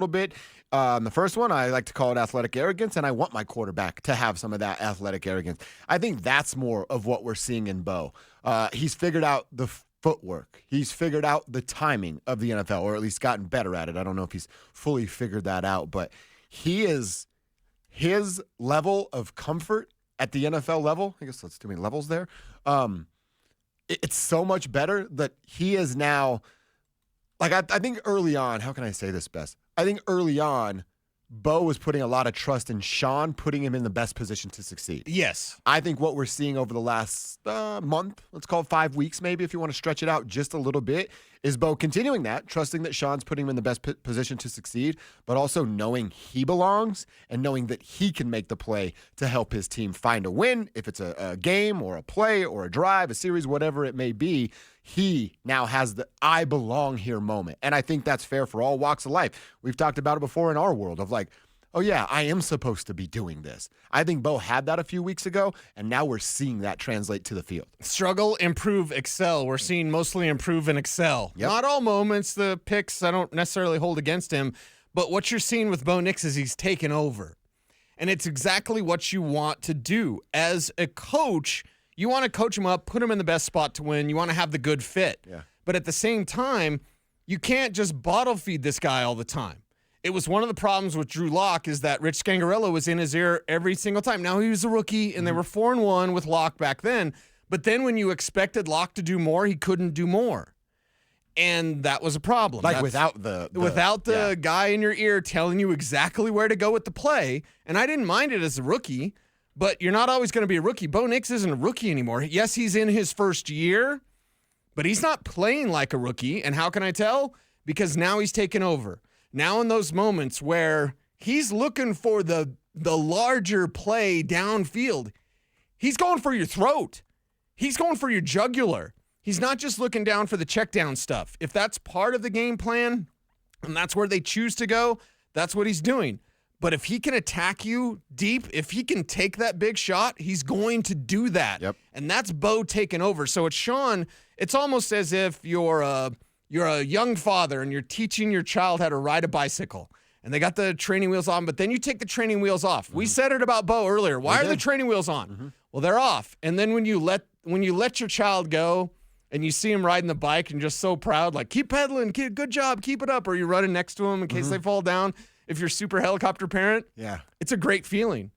little bit. The first one, I like to call it athletic arrogance, and I want my quarterback to have some of that athletic arrogance. I think that's more of what we're seeing in Bo. He's figured out the footwork. He's figured out the timing of the NFL, or at least gotten better at it. I don't know if he's fully figured that out, but his level of comfort at the NFL level, I guess that's too many levels there, it's so much better that he is now, like I think early on, how can I say this best? I think early on, Bo was putting a lot of trust in Sean, putting him in the best position to succeed. Yes. I think what we're seeing over the last month, let's call it 5 weeks maybe if you want to stretch it out just a little bit, is Bo continuing that, trusting that Sean's putting him in the best position to succeed, but also knowing he belongs and knowing that he can make the play to help his team find a win. If it's a game or a play or a drive, a series, whatever it may be, he now has the I belong here moment. And I think that's fair for all walks of life. We've talked about it before in our world of like, oh yeah, I am supposed to be doing this. I think Bo had that a few weeks ago, and now we're seeing that translate to the field. Struggle, improve, excel. We're seeing mostly improve and excel. Yep. Not all moments, the picks I don't necessarily hold against him, but what you're seeing with Bo Nix is he's taken over. And it's exactly what you want to do. As a coach, you want to coach him up, put him in the best spot to win. You want to have the good fit. Yeah. But at the same time, you can't just bottle feed this guy all the time. It was one of the problems with Drew Lock is that Rich Scangarello was in his ear every single time. Now he was a rookie, and they were 4-1 with Lock back then. But then when you expected Lock to do more, he couldn't do more. And that was a problem. Like without the guy in your ear telling you exactly where to go with the play. And I didn't mind it as a rookie, but you're not always going to be a rookie. Bo Nix isn't a rookie anymore. Yes, he's in his first year, but he's not playing like a rookie. And how can I tell? Because now he's taken over. Now in those moments where he's looking for the larger play downfield, he's going for your throat. He's going for your jugular. He's not just looking down for the check down stuff. If that's part of the game plan and that's where they choose to go, that's what he's doing. But if he can attack you deep, if he can take that big shot, he's going to do that. Yep. And that's Bo taking over. So it's Sean, it's almost as if you're a young father and you're teaching your child how to ride a bicycle. And they got the training wheels on, but then you take the training wheels off. Mm-hmm. We said it about Bo earlier. Why are the training wheels on? Mm-hmm. Well, they're off. And then when you let your child go and you see him riding the bike and just so proud, like, keep pedaling, kid, good job, keep it up. Or you're running next to him in case they fall down. If you're a super helicopter parent, it's a great feeling.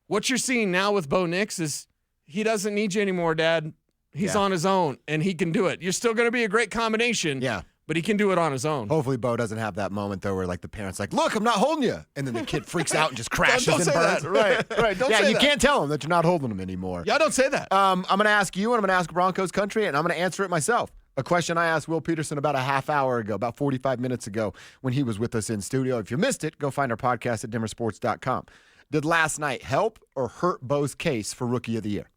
What you're seeing now with Bo Nix is he doesn't need you anymore, Dad. He's on his own, and he can do it. You're still going to be a great combination. Yeah. But he can do it on his own. Hopefully Bo doesn't have that moment, though, where like the parent's like, look, I'm not holding you. And then the kid freaks out and just crashes and burns. That. Right. Don't say that. You can't tell him that you're not holding him anymore. Yeah, don't say that. I'm going to ask you, and I'm going to ask Broncos country, and I'm going to answer it myself. A question I asked Will Peterson about a half hour ago, about 45 minutes ago, when he was with us in studio. If you missed it, go find our podcast at denversports.com. Did last night help or hurt Bo's case for Rookie of the Year?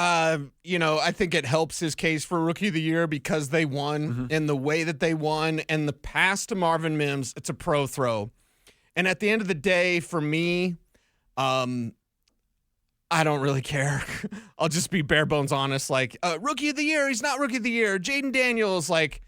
I think it helps his case for Rookie of the Year because they won and the way that they won and the pass to Marvin Mims, it's a pro throw. And at the end of the day, for me, I don't really care. I'll just be bare bones honest. Like, Rookie of the Year, he's not Rookie of the Year. Jaden Daniels, like,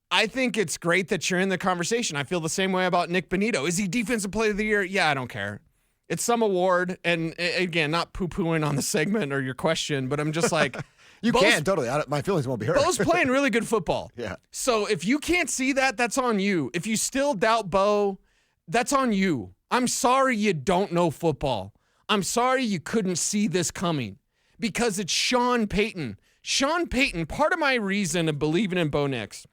I think it's great that you're in the conversation. I feel the same way about Nick Bonito. Is he Defensive Player of the Year? Yeah, I don't care. It's some award, and again, not poo-pooing on the segment or your question, but I'm just like... You can, totally. My feelings won't be hurt. Bo's playing really good football. Yeah. So if you can't see that, that's on you. If you still doubt Bo, that's on you. I'm sorry you don't know football. I'm sorry you couldn't see this coming because it's Sean Payton. Sean Payton, part of my reason of believing in Bo Nix,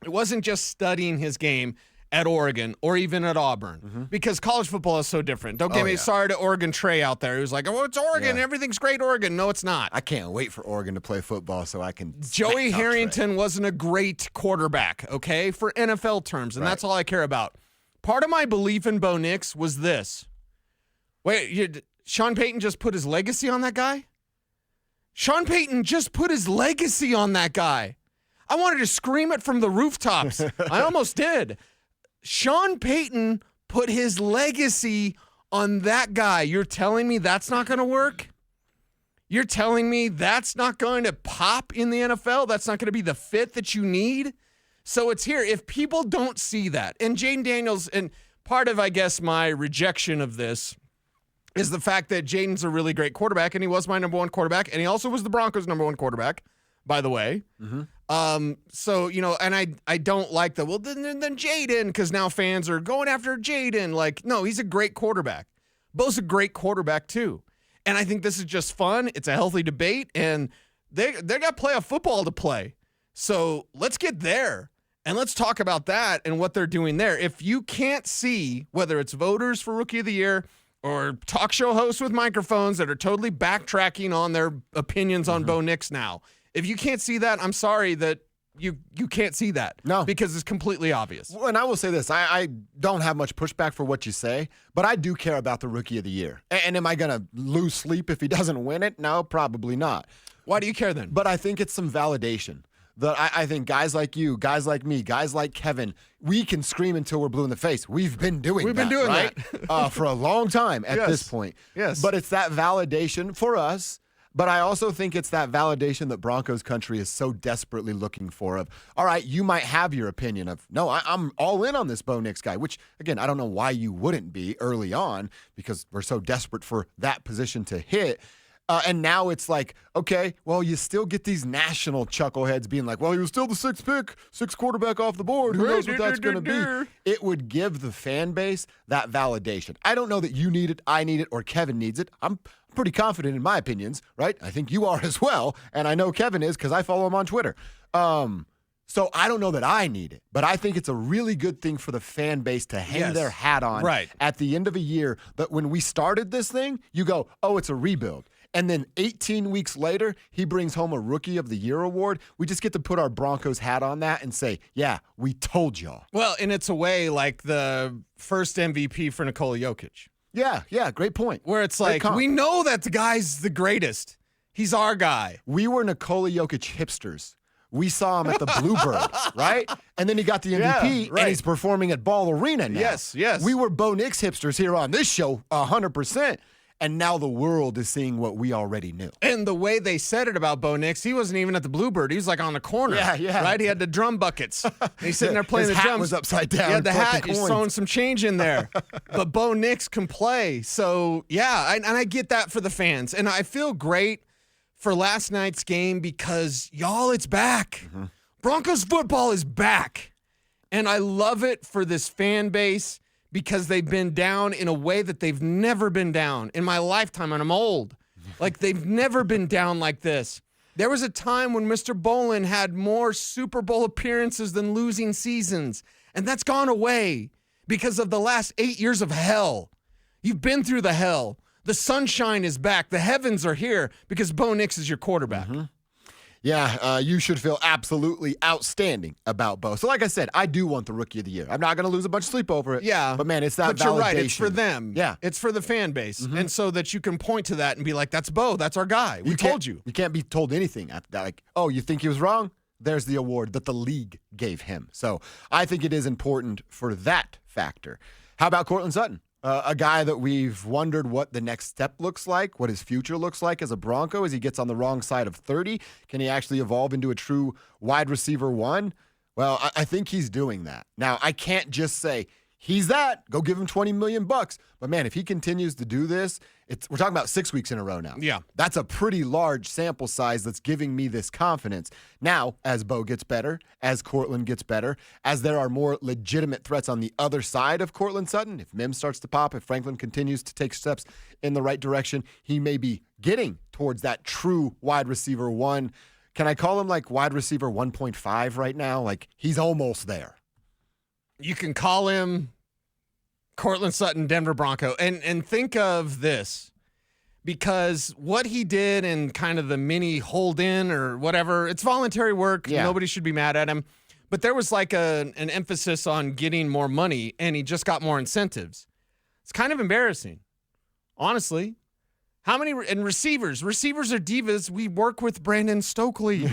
it wasn't just studying his game at Oregon or even at Auburn because college football is so different. Don't get me sorry to Oregon Trey out there who's like, oh, it's Oregon. Yeah. Everything's great Oregon. No, it's not. I can't wait for Oregon to play football so I can. Joey Harrington wasn't a great quarterback, okay, for NFL terms, and that's all I care about. Part of my belief in Bo Nix was this. Wait, Sean Payton just put his legacy on that guy? Sean Payton just put his legacy on that guy. I wanted to scream it from the rooftops. I almost did. Sean Payton put his legacy on that guy. You're telling me that's not going to work? You're telling me that's not going to pop in the NFL? That's not going to be the fit that you need? So it's here. If people don't see that, and Jaden Daniels, and part of, I guess, my rejection of this is the fact that Jaden's a really great quarterback, and he was my number one quarterback, and he also was the Broncos' number one quarterback, by the way. So, you know, and I don't like the, well, then Jaden, because now fans are going after Jaden. Like, no, he's a great quarterback. Bo's a great quarterback, too. And I think this is just fun. It's a healthy debate, and they got playoff football to play. So let's get there, and let's talk about that and what they're doing there. If you can't see, whether it's voters for Rookie of the Year or talk show hosts with microphones that are totally backtracking on their opinions on Bo Nix now, if you can't see that, I'm sorry that you can't see that. No. Because it's completely obvious. Well, and I will say this. I don't have much pushback for what you say, but I do care about the Rookie of the Year. And am I going to lose sleep if he doesn't win it? No, probably not. Why do you care then? But I think it's some validation. That I think guys like you, guys like me, guys like Kevin, we can scream until we're blue in the face. We've been doing that for a long time at this point. Yes. But it's that validation for us. But I also think it's that validation that Broncos country is so desperately looking for of, all right, you might have your opinion of, no, I'm all in on this Bo Nix guy, which, again, I don't know why you wouldn't be early on because we're so desperate for that position to hit. And now it's like, okay, well, you still get these national chuckleheads being like, well, he was still the sixth pick, sixth quarterback off the board. Who knows what that's going to be? It would give the fan base that validation. I don't know that you need it, I need it, or Kevin needs it. I'm pretty confident in my opinions, right? I think you are as well. And I know Kevin is because I follow him on Twitter. So I don't know that I need it, but I think it's a really good thing for the fan base to hang their hat on at the end of a year. That when we started this thing, you go, oh, it's a rebuild. And then 18 weeks later, he brings home a Rookie of the Year award. We just get to put our Broncos hat on that and say, yeah, we told y'all. Well, and it's a way like the first MVP for Nikola Jokic. Yeah, great point. Where it's like, we know that the guy's the greatest. He's our guy. We were Nikola Jokic hipsters. We saw him at the Bluebird, right? And then he got the MVP, and he's performing at Ball Arena now. Yes. We were Bo Nix hipsters here on this show, 100%. And now the world is seeing what we already knew. And the way they said it about Bo Nix, he wasn't even at the Bluebird. He was like on the corner. Yeah. Right? He had the drum buckets. And he's sitting there playing His the hat drums. was upside down. He had the hat. He's coins. throwing some change in there. But Bo Nix can play. So, yeah, and I get that for the fans. And I feel great for last night's game because, y'all, it's back. Broncos football is back. And I love it for this fan base because they've been down in a way that they've never been down in my lifetime, and I'm old. Like, they've never been down like this. There was a time when Mr. Bolin had more Super Bowl appearances than losing seasons, and that's gone away because of the last 8 years of hell. You've been through the hell. The sunshine is back. The heavens are here because Bo Nix is your quarterback. Yeah, you should feel absolutely outstanding about Bo. So like I said, I do want the Rookie of the Year. I'm not going to lose a bunch of sleep over it. Yeah. But, man, it's that validation. But you're right. It's for them. Yeah. It's for the fan base. And so that you can point to that and be like, that's Bo. That's our guy. We told you. You can't be told anything after that. Like, oh, you think he was wrong? There's the award that the league gave him. So I think it is important for that factor. How about Courtland Sutton? A guy that we've wondered what the next step looks like, what his future looks like as a Bronco as he gets on the wrong side of 30. Can he actually evolve into a true wide receiver one? Well, I think he's doing that. Now, I can't just say, he's that. Go give him $20 million. But, man, if he continues to do this, we're talking about 6 weeks in a row now. Yeah. That's a pretty large sample size that's giving me this confidence. Now, as Bo gets better, as Courtland gets better, as there are more legitimate threats on the other side of Courtland Sutton, if Mims starts to pop, if Franklin continues to take steps in the right direction, he may be getting towards that true wide receiver one. Can I call him like wide receiver 1.5 right now? Like, he's almost there. You can call him Courtland Sutton, Denver Bronco. And think of this, because what he did in kind of the mini hold-in or whatever, it's voluntary work. Yeah. Nobody should be mad at him. But there was like an emphasis on getting more money, and he just got more incentives. It's kind of embarrassing, honestly. How many receivers? Receivers are divas. We work with Brandon Stokely.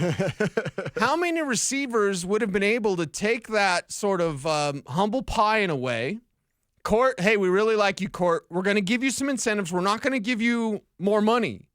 How many receivers would have been able to take that sort of humble pie in a way? Court, hey, we really like you, Court. We're going to give you some incentives. We're not going to give you more money.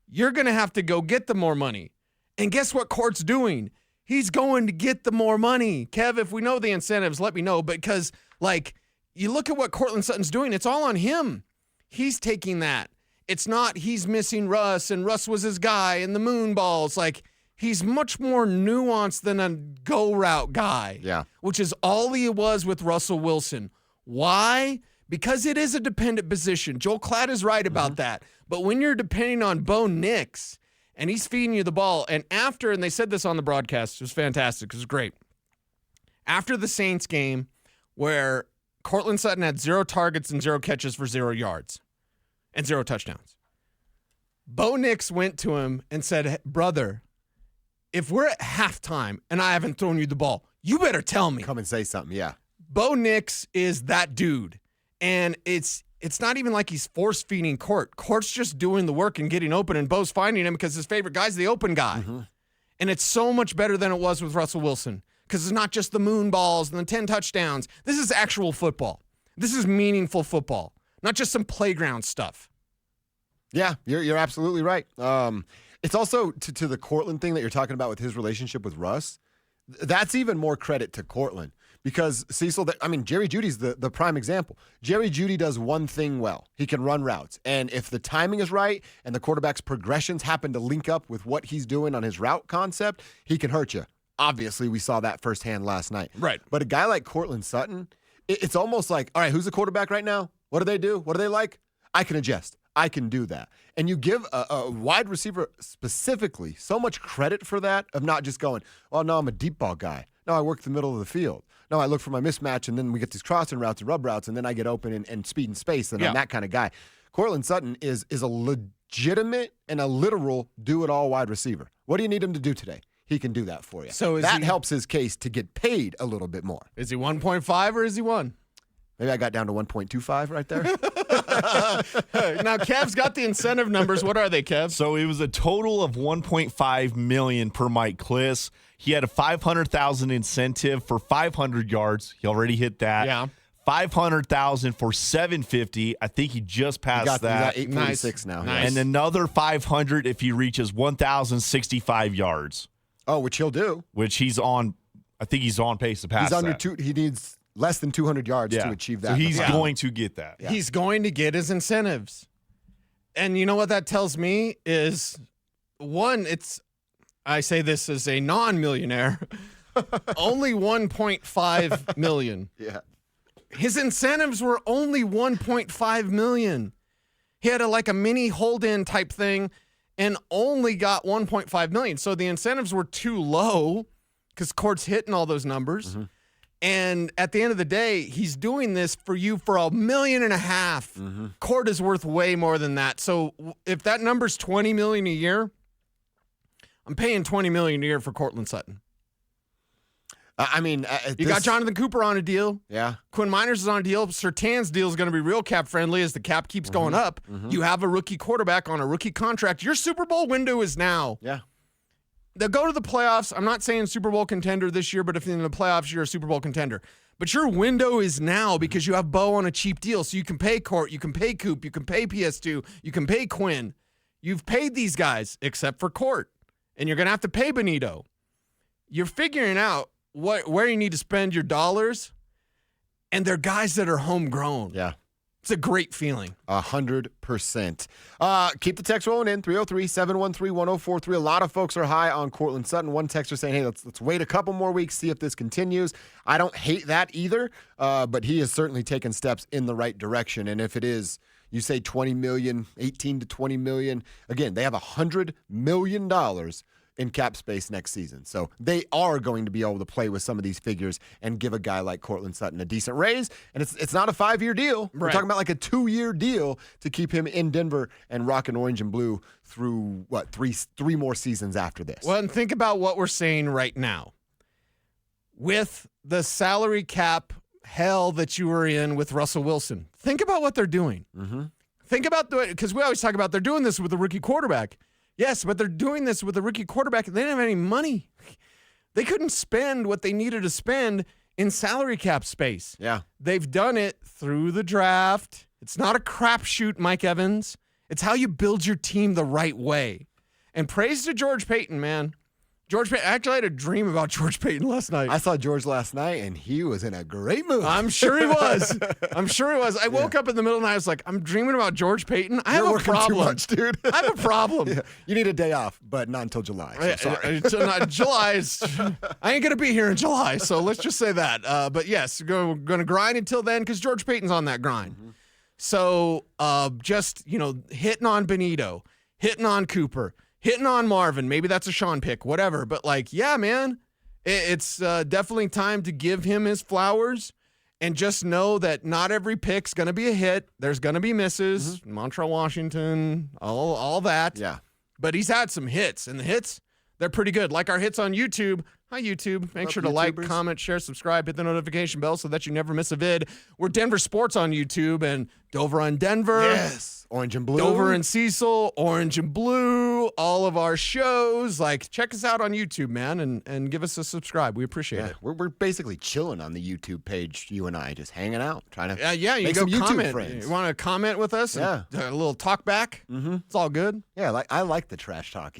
You're going to have to go get the more money. And guess what Court's doing? he's going to get the more money. Kev, if we know the incentives, let me know. Because, like, you look at what Courtland Sutton's doing, it's all on him. He's taking that. It's not he's missing Russ, and Russ was his guy, and the moon balls. Like, he's much more nuanced than a go route guy. Yeah. Which is all he was with Russell Wilson. Why? Because it is a dependent position. Joel Klatt is right about that. But when you're depending on Bo Nix, and he's feeding you the ball, and they said this on the broadcast, it was fantastic, it was great. After the Saints game, where Courtland Sutton had 0 targets and 0 catches for 0 yards and 0 touchdowns, Bo Nix went to him and said, brother, if we're at halftime and I haven't thrown you the ball, you better tell me. Come and say something, yeah. Bo Nix is that dude. And it's not even like he's force-feeding Court. Court's just doing the work and getting open, and Bo's finding him because his favorite guy's the open guy. And it's so much better than it was with Russell Wilson because it's not just the moon balls and the 10 touchdowns. This is actual football. This is meaningful football, not just some playground stuff. Yeah, you're absolutely right. It's also to the Courtland thing that you're talking about with his relationship with Russ. That's even more credit to Courtland because Cecil, Jerry Jeudy's the prime example. Jerry Jeudy does one thing well. He can run routes. And if the timing is right and the quarterback's progressions happen to link up with what he's doing on his route concept, he can hurt you. Obviously, we saw that firsthand last night. Right. But a guy like Courtland Sutton, it's almost like, all right, who's the quarterback right now? What do they do? What do they like? I can adjust. I can do that. And you give a wide receiver specifically so much credit for that of not just going, oh, no, I'm a deep ball guy. No, I work the middle of the field. No, I look for my mismatch, and then we get these crossing routes and rub routes, and then I get open and speed and space, and I'm that kind of guy. Courtland Sutton is a legitimate and a literal do-it-all wide receiver. What do you need him to do today? He can do that for you. So that helps his case to get paid a little bit more. Is he 1.5 or is he 1? Maybe I got down to 1.25 right there. Now, Kev's got the incentive numbers. What are they, Kev? So it was a total of $1.5 million per Mike Kliss. He had a $500,000 incentive for 500 yards. He already hit that. Yeah. $500,000 for 750. I think he just passed that. He got 846 now. Nice. And another 500 if he reaches 1,065 yards. Oh, which he'll do. Which he's on. I think he's on pace to pass. He's under that. he needs less than 200 yards to achieve that. So he's going to get that. Yeah. He's going to get his incentives. And you know what that tells me is, one, I say this as a non-millionaire, only 1.5 million. Yeah. His incentives were only 1.5 million. He had a mini hold-in type thing and only got 1.5 million. So the incentives were too low because Court's hitting all those numbers. Mm-hmm. And at the end of the day, he's doing this for you for $1.5 million. Mm-hmm. Court is worth way more than that. So if that number's $20 million a year, I'm paying $20 million a year for Courtland Sutton. You got Jonathan Cooper on a deal. Yeah. Quinn Miners is on a deal. Surtain's deal is going to be real cap friendly as the cap keeps going up. Mm-hmm. You have a rookie quarterback on a rookie contract. Your Super Bowl window is now. Yeah. They'll go to the playoffs. I'm not saying Super Bowl contender this year, but if in the playoffs, you're a Super Bowl contender. But your window is now because you have Bo on a cheap deal. So you can pay Court, you can pay Coop, you can pay PS2, you can pay Quinn. You've paid these guys except for Court. And you're going to have to pay Bonito. You're figuring out where you need to spend your dollars, and they're guys that are homegrown. Yeah. It's a great feeling. 100%. Keep the text rolling in, 303-713-1043. A lot of folks are high on Courtland Sutton. One texter saying, hey, let's wait a couple more weeks, see if this continues. I don't hate that either, but he has certainly taken steps in the right direction. And if it is, you say 20 million, 18 to 20 million, again, they have $100 million in cap space next season. So they are going to be able to play with some of these figures and give a guy like Courtland Sutton a decent raise. And it's not a 5-year deal. Right. We're talking about like a 2-year deal to keep him in Denver and rocking orange and blue through, three more seasons after this. Well, and think about what we're saying right now. With the salary cap hell that you were in with Russell Wilson, think about what they're doing. Mm-hmm. Think about because we always talk about they're doing this with a rookie quarterback. Yes, but they're doing this with a rookie quarterback. They didn't have any money. They couldn't spend what they needed to spend in salary cap space. Yeah. They've done it through the draft. It's not a crapshoot, Mike Evans. It's how you build your team the right way. And praise to George Payton, man. George Payton. Actually, I had a dream about George Payton last night. I saw George last night, and he was in a great mood. I'm sure he was. I woke up in the middle of the night. I was like, I'm dreaming about George Payton. I have You're a working problem. too much, dude. I have a problem. Yeah. You need a day off, but not until July. So sorry. July is. I ain't gonna be here in July, so let's just say that. But yes, we're gonna grind until then because George Payton's on that grind. Mm-hmm. So just hitting on Bonito, hitting on Cooper, hitting on Marvin. Maybe that's a Sean pick, whatever. But yeah, man, it's definitely time to give him his flowers. And just know that not every pick's going to be a hit. There's going to be misses. Mm-hmm. Montreal, Washington, all that. Yeah. But he's had some hits, and the hits, they're pretty good. Like our hits on YouTube. Hi, YouTube. Make sure to like, comment, share, subscribe, hit the notification bell so that you never miss a vid. We're Denver Sports on YouTube and Dover on Denver. Yes. Orange and Blue. Dover and Cecil, Orange and Blue, all of our shows. Check us out on YouTube, man, and give us a subscribe. We appreciate it. We're basically chilling on the YouTube page, you and I, just hanging out, trying to you make go some YouTube comment. friends. You want to comment with us? Yeah. A little talk back? Mm-hmm. It's all good. Yeah, I like the trash talk,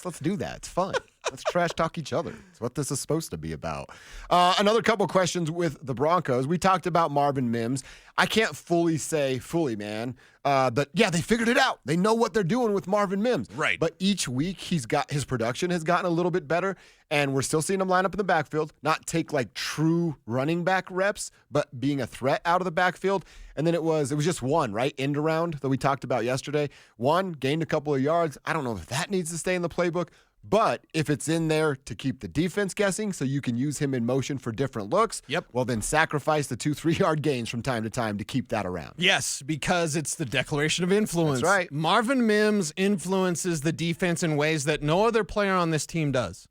let's do that. It's fun. Let's trash talk each other. It's what this is supposed to be about. Another couple questions with the Broncos. We talked about Marvin Mims. I can't say fully, man. But yeah, they figured it out. They know what they're doing with Marvin Mims. Right. But each week his production has gotten a little bit better, and we're still seeing him line up in the backfield, not take true running back reps, but being a threat out of the backfield. And then it was just one, right? End around that we talked about yesterday. One, gained a couple of yards. I don't know if that needs to stay in the playbook. But if it's in there to keep the defense guessing so you can use him in motion for different looks, well, then sacrifice the 2-3 yard gains from time to time to keep that around. Yes, because it's the declaration of influence. That's right. Marvin Mims influences the defense in ways that no other player on this team does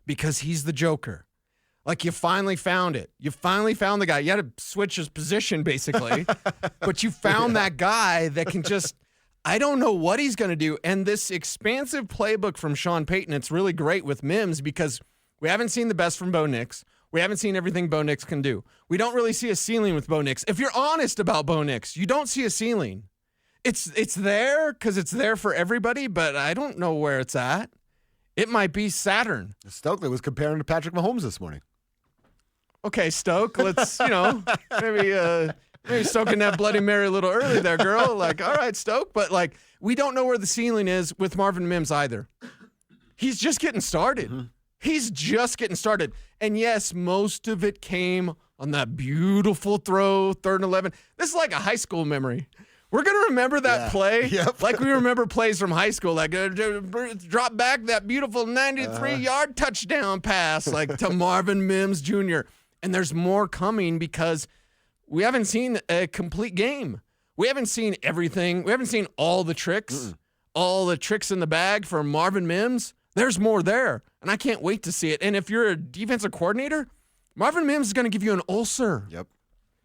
because he's the joker. You finally found it. You finally found the guy. You had to switch his position, basically. But you found that guy that can just... I don't know what he's going to do. And this expansive playbook from Sean Payton, it's really great with Mims because we haven't seen the best from Bo Nix. We haven't seen everything Bo Nix can do. We don't really see a ceiling with Bo Nix. If you're honest about Bo Nix, you don't see a ceiling. It's there because it's there for everybody, but I don't know where it's at. It might be Saturn. Stokely was comparing to Patrick Mahomes this morning. Okay, Stoke, let's, maybe soaking that Bloody Mary a little early there, girl. All right, Stoke. But, we don't know where the ceiling is with Marvin Mims either. He's just getting started. Mm-hmm. He's just getting started. And, yes, most of it came on that beautiful throw, 3rd and 11. This is like a high school memory. We're going to remember that play like we remember plays from high school. Drop back that beautiful 93-yard touchdown pass to Marvin Mims Jr. And there's more coming because – we haven't seen a complete game. We haven't seen everything. We haven't seen all the tricks, all the tricks in the bag for Marvin Mims. There's more there, and I can't wait to see it. And if you're a defensive coordinator, Marvin Mims is going to give you an ulcer. Yep.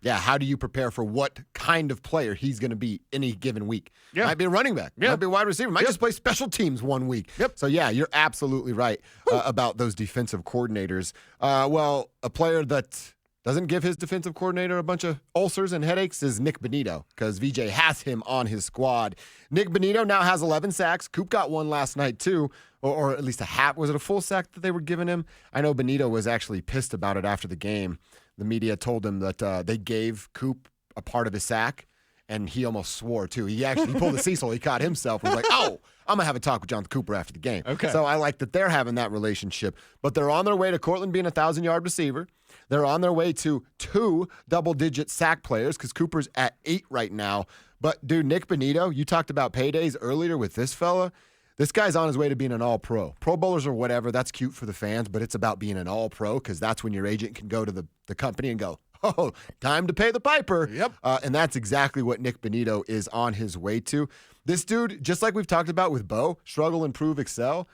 Yeah, how do you prepare for what kind of player he's going to be any given week? Yeah. Might be a running back. Might be a wide receiver. Might just play special teams one week. So, yeah, you're absolutely right about those defensive coordinators. A player that doesn't give his defensive coordinator a bunch of ulcers and headaches is Nick Bonito because VJ has him on his squad. Nick Bonito now has 11 sacks. Coop got one last night too, or at least a half. Was it a full sack that they were giving him? I know Bonito was actually pissed about it after the game. The media told him that they gave Coop a part of his sack, and he almost swore too. He pulled a Cecil. He caught himself. He was like, oh, I'm going to have a talk with Jonathan Cooper after the game. Okay. So I like that they're having that relationship. But they're on their way to Courtland being a 1,000-yard receiver. They're on their way to 2 double-digit sack players because Cooper's at 8 right now. But, dude, Nick Bonito, you talked about paydays earlier with this fella. This guy's on his way to being an all-pro. Pro bowlers or whatever, that's cute for the fans, but it's about being an all-pro because that's when your agent can go to the company and go, oh, time to pay the piper. Yep. And that's exactly what Nick Bonito is on his way to. This dude, just like we've talked about with Bo, struggle, improve, excel.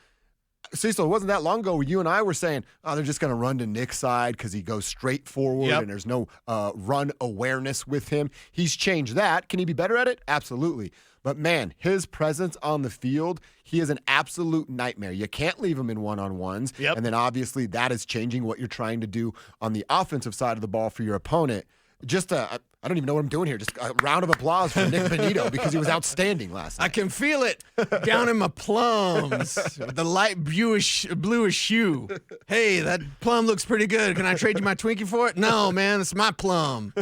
Cecil, it wasn't that long ago where you and I were saying, oh, they're just going to run to Nick's side because he goes straight forward and there's no run awareness with him. He's changed that. Can he be better at it? Absolutely. But, man, his presence on the field, he is an absolute nightmare. You can't leave him in one-on-ones. Yep. And then, obviously, that is changing what you're trying to do on the offensive side of the ball for your opponent. Just I don't even know what I'm doing here. Just a round of applause for Nick Bonito because he was outstanding last night. I can feel it down in my plums with the light bluish hue. Hey, that plum looks pretty good. Can I trade you my Twinkie for it? No, man, it's my plum.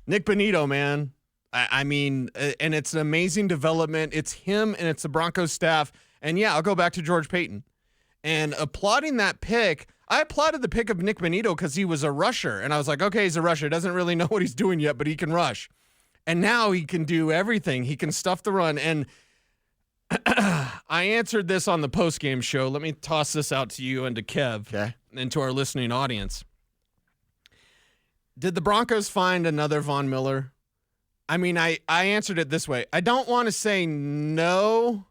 Nick Bonito, man. I mean, and it's an amazing development. It's him and it's the Broncos staff. And yeah, I'll go back to George Payton. And applauding that pick, I applauded the pick of Nick Bonito because he was a rusher. And I was like, okay, he's a rusher. Doesn't really know what he's doing yet, but he can rush. And now he can do everything. He can stuff the run. And I answered this on the postgame show. Let me toss this out to you and to Kev and to our listening audience. Did the Broncos find another Von Miller? I mean, I answered it this way. I don't want to say no,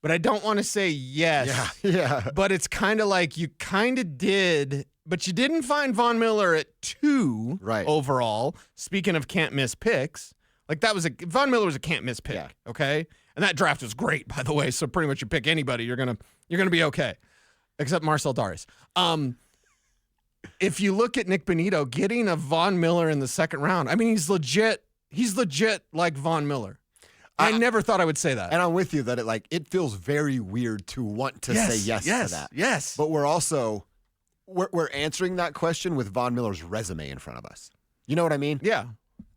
but I don't want to say yes. Yeah. But it's kind of like you kind of did, but you didn't find Von Miller at 2 overall. Speaking of can't miss picks, like Von Miller was a can't miss pick, okay? And that draft was great, by the way. So pretty much you pick anybody, you're gonna be okay, except Marcel Darius. If you look at Nick Bonito getting a Von Miller in the second round, I mean he's legit like Von Miller. I never thought I would say that. And I'm with you that it feels very weird to want to say yes to that. Yes. But we're also we're answering that question with Von Miller's resume in front of us. You know what I mean? Yeah.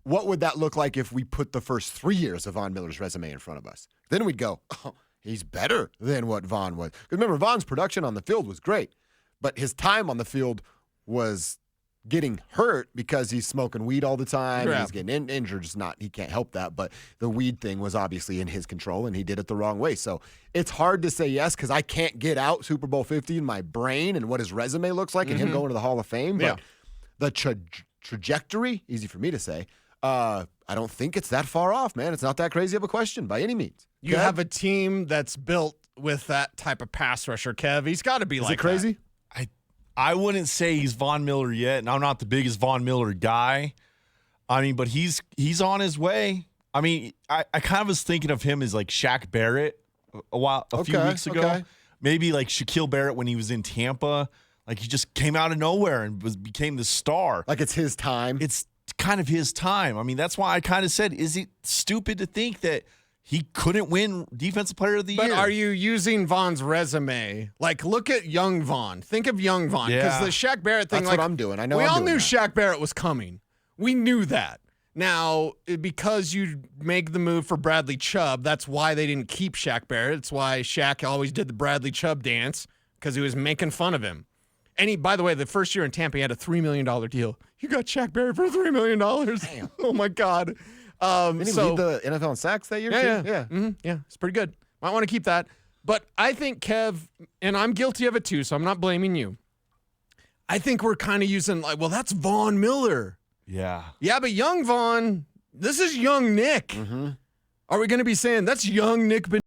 What would that look like if we put the first 3 years of Von Miller's resume in front of us? Then we'd go, oh, he's better than what Von was. Because remember, Von's production on the field was great, but his time on the field was getting hurt because he's smoking weed all the time. Yeah. And he's getting injured. He can't help that. But the weed thing was obviously in his control, and he did it the wrong way. So it's hard to say yes because I can't get out Super Bowl 50 in my brain and what his resume looks like and him going to the Hall of Fame. But the trajectory, easy for me to say, I don't think it's that far off, man. It's not that crazy of a question by any means. You have a team that's built with that type of pass rusher, Kev. He's got to be like it crazy? That. I wouldn't say he's Von Miller yet, and I'm not the biggest Von Miller guy. I mean, but he's on his way. I mean, I kind of was thinking of him as like Shaq Barrett a few weeks ago. Okay. Maybe like Shaquille Barrett when he was in Tampa. Like he just came out of nowhere and became the star. Like it's his time. It's kind of his time. I mean, that's why I kind of said, is it stupid to think that he couldn't win Defensive Player of the Year? But are you using Von's resume? Like, look at young Von. Think of young Von. Because the Shaq Barrett thing, that's what I'm doing. I know we I'm all doing knew that. Shaq Barrett was coming. We knew that. Now, because you make the move for Bradley Chubb, that's why they didn't keep Shaq Barrett. It's why Shaq always did the Bradley Chubb dance, because he was making fun of him. And by the way, the first year in Tampa, he had a $3 million deal. You got Shaq Barrett for $3 million. Damn. Oh, my God. Didn't he lead the NFL in sacks that year? Yeah. Yeah, it's pretty good. Might want to keep that. But I think, Kev, and I'm guilty of it too, so I'm not blaming you. I think we're kind of using like, well, that's Von Miller. Yeah. Yeah, but young Von, this is young Nick. Are we going to be saying that's young Nick